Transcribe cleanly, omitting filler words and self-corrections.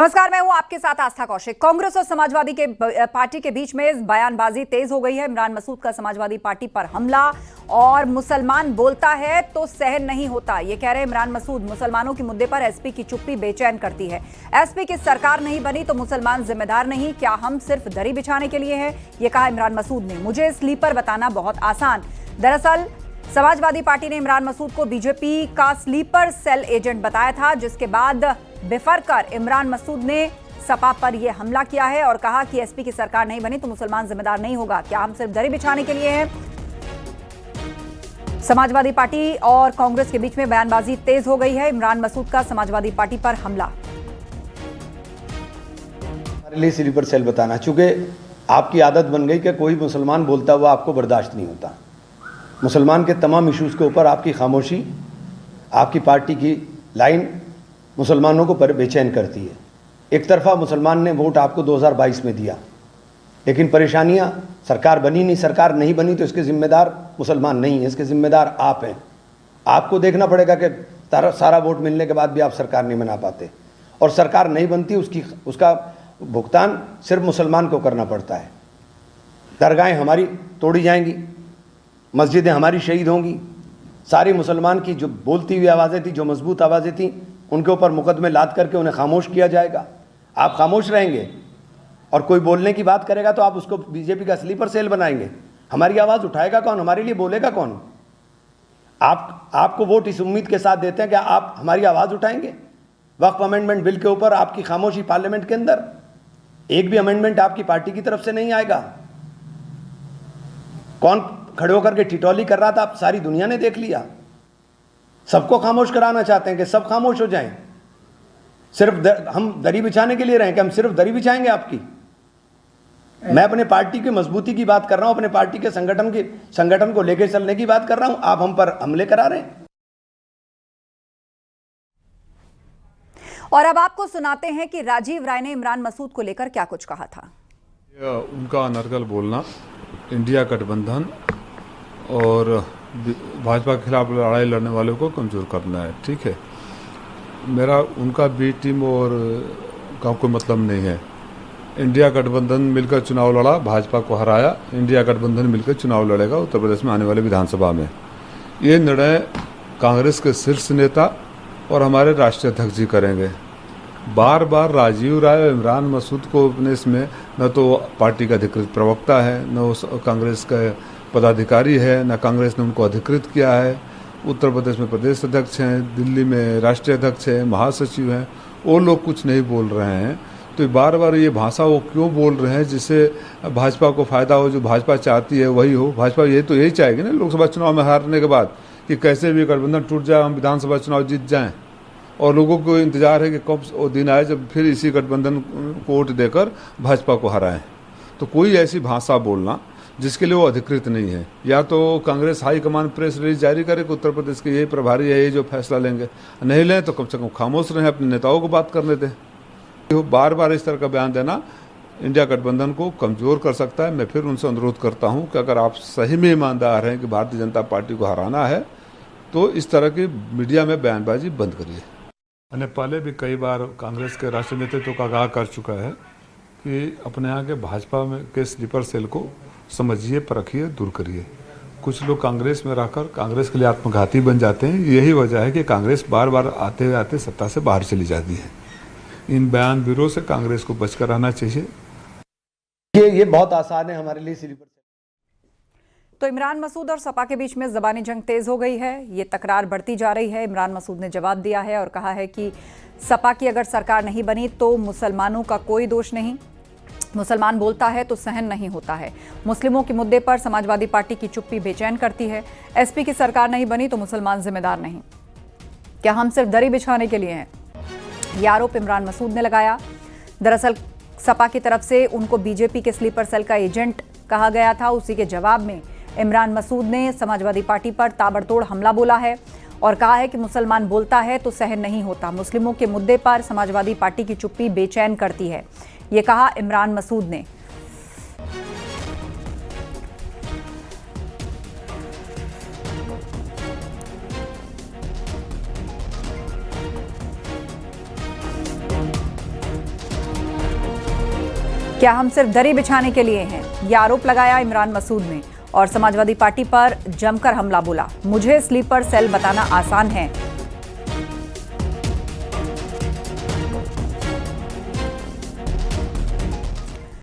नमस्कार, मैं हूं आपके साथ आस्था कौशिक। कांग्रेस और समाजवादी के पार्टी के बीच में बयानबाजी तेज हो गई है। इमरान मसूद का समाजवादी पार्टी पर हमला और मुसलमान बोलता है तो सहन नहीं होता, ये कह रहे इमरान मसूद। मुसलमानों के मुद्दे पर एसपी की चुप्पी बेचैन करती है। एसपी की सरकार नहीं बनी तो मुसलमान जिम्मेदार नहीं, क्या हम सिर्फ दरी बिछाने के लिए हैं, ये कहा इमरान मसूद ने। मुझे स्लीपर बताना बहुत आसान। दरअसल समाजवादी पार्टी ने इमरान मसूद को बीजेपी का स्लीपर सेल एजेंट बताया था, जिसके बाद बेफर कर इमरान मसूद ने सपा पर यह हमला किया है और कहा कि एसपी की सरकार नहीं बनी तो मुसलमान जिम्मेदार नहीं होगा, क्या हम सिर्फ दरी बिछाने के लिए हैं। समाजवादी पार्टी और कांग्रेस के बीच में बयानबाजी तेज हो गई है। इमरान मसूद का समाजवादी पार्टी पर हमला। हमारे लिए स्लीपर सेल बताना, चूंकि आपकी आदत बन गई कि कोई मुसलमान बोलता हुआ आपको बर्दाश्त नहीं होता। मुसलमान के तमाम इश्यूज़ के ऊपर आपकी खामोशी, आपकी पार्टी की लाइन मुसलमानों को बेचैन करती है। एक तरफा मुसलमान ने वोट आपको 2022 में दिया, लेकिन परेशानियां, सरकार बनी नहीं, सरकार नहीं बनी तो इसके जिम्मेदार मुसलमान नहीं है, इसके जिम्मेदार आप हैं। आपको देखना पड़ेगा कि सारा वोट मिलने के बाद भी आप सरकार नहीं बना पाते, और सरकार नहीं बनती उसका भुगतान सिर्फ मुसलमान को करना पड़ता है। दरगाहें हमारी तोड़ी जाएंगी, मस्जिदें हमारी शहीद होंगी, सारी मुसलमान की जो बोलती हुई आवाज़ें थी, जो मजबूत आवाज़ें थी, उनके ऊपर मुकदमे लाद करके उन्हें खामोश किया जाएगा। आप खामोश रहेंगे और कोई बोलने की बात करेगा तो आप उसको बीजेपी का स्लीपर सेल बनाएंगे। हमारी आवाज़ उठाएगा कौन, हमारे लिए बोलेगा कौन? आपको वोट इस उम्मीद के साथ देते हैं कि आप हमारी आवाज़ उठाएंगे। वक्फ अमेंडमेंट बिल के ऊपर आपकी खामोशी पार्लियामेंट के अंदर, एक भी अमेंडमेंट आपकी पार्टी की तरफ से नहीं आएगा। कौन खड़े होकर के टिटौली कर रहा था, आप सारी दुनिया ने देख लिया। सबको खामोश कराना चाहते हैं कि सब खामोश हो जाएं। सिर्फ हम दरी बिछाने के लिए रहें कि हम सिर्फ दरी बिछाएंगे आपकी? मैं अपने पार्टी की मजबूती की बात कर रहा हूं, अपने पार्टी के संगठन को लेकर चलने की बात कर रहा हूं। आप हम पर हमले करा रहे हैं। और अब आपको सुनाते हैं कि राजीव राय ने इमरान मसूद को लेकर क्या कुछ कहा था। उनका अनर्गल बोलना, इंडिया गठबंधन और भाजपा के खिलाफ लड़ाई लड़ने वालों को कमज़ोर करना है। ठीक है, मेरा उनका बी टीम और का कोई मतलब नहीं है। इंडिया गठबंधन मिलकर चुनाव लड़ा, भाजपा को हराया। इंडिया गठबंधन मिलकर चुनाव लड़ेगा उत्तर प्रदेश में आने वाले विधानसभा में। ये निर्णय कांग्रेस के शीर्ष नेता और हमारे राष्ट्रीय अध्यक्ष जी करेंगे। बार बार राजीव राय और इमरान मसूद को अपने इसमें न तो पार्टी का अधिकृत प्रवक्ता है, न कांग्रेस का पदाधिकारी है, न कांग्रेस ने उनको अधिकृत किया है। उत्तर प्रदेश में प्रदेश अध्यक्ष हैं, दिल्ली में राष्ट्रीय अध्यक्ष हैं, महासचिव हैं, वो लोग कुछ नहीं बोल रहे हैं। तो बार बार ये भाषा वो क्यों बोल रहे हैं जिससे भाजपा को फायदा हो, जो भाजपा चाहती है वही हो। भाजपा ये तो यही चाहेगी ना लोकसभा चुनाव में हारने के बाद कि कैसे भी गठबंधन टूट जाए, हम विधानसभा चुनाव जीत जाएं। और लोगों को इंतजार है कि कब वो दिन आए जब फिर इसी गठबंधन को वोट देकर भाजपा को हराएं। तो कोई ऐसी भाषा बोलना जिसके लिए वो अधिकृत नहीं है, या तो कांग्रेस हाईकमान प्रेस रिलीज जारी करे कि उत्तर प्रदेश के ये प्रभारी है, ये जो फैसला लेंगे, नहीं लें तो कम से कम खामोश रहें, अपने नेताओं को बात करने दें। बार बार इस तरह का बयान देना इंडिया गठबंधन को कमज़ोर कर सकता है। मैं फिर उनसे अनुरोध करता हूं कि अगर आप सही में ईमानदार हैं कि भारतीय जनता पार्टी को हराना है तो इस तरह की मीडिया में बयानबाजी बंद करिए। मैंने पहले भी कई बार कांग्रेस के राष्ट्रीय नेतृत्व को आगाह कर चुका है कि अपने यहाँ के भाजपा में के स्लीपर सेल को समझिए, परखिए, दूर करिए। कुछ लोग कांग्रेस में रहकर कांग्रेस के लिए आत्मघाती बन जाते हैं। यही वजह है कि कांग्रेस बार बार आते आते सत्ता से बाहर चली जाती है। इन बयान ब्यूरो से कांग्रेस को बचकर रहना चाहिए। ये बहुत आसान है हमारे लिए स्लीपर। तो इमरान मसूद और सपा के बीच में ज़बानी जंग तेज हो गई है, ये तकरार बढ़ती जा रही है। इमरान मसूद ने जवाब दिया है और कहा है कि सपा की अगर सरकार नहीं बनी तो मुसलमानों का कोई दोष नहीं, मुसलमान बोलता है तो सहन नहीं होता है। मुस्लिमों के मुद्दे पर समाजवादी पार्टी की चुप्पी बेचैन करती है। एसपी की सरकार नहीं बनी तो मुसलमान जिम्मेदार नहीं, क्या हम सिर्फ दरी बिछाने के लिए हैं, ये आरोप इमरान मसूद ने लगाया। दरअसल सपा की तरफ से उनको बीजेपी के स्लीपर सेल का एजेंट कहा गया था। उसी के जवाब में इमरान मसूद ने समाजवादी पार्टी पर ताबड़तोड़ हमला बोला है और कहा है कि मुसलमान बोलता है तो सहन नहीं होता। मुस्लिमों के मुद्दे पर समाजवादी पार्टी की चुप्पी बेचैन करती है, ये कहा इमरान मसूद ने। क्या हम सिर्फ दरी बिछाने के लिए हैं? ये आरोप लगाया इमरान मसूद ने और समाजवादी पार्टी पर जमकर हमला बोला। मुझे स्लीपर सेल बताना आसान है,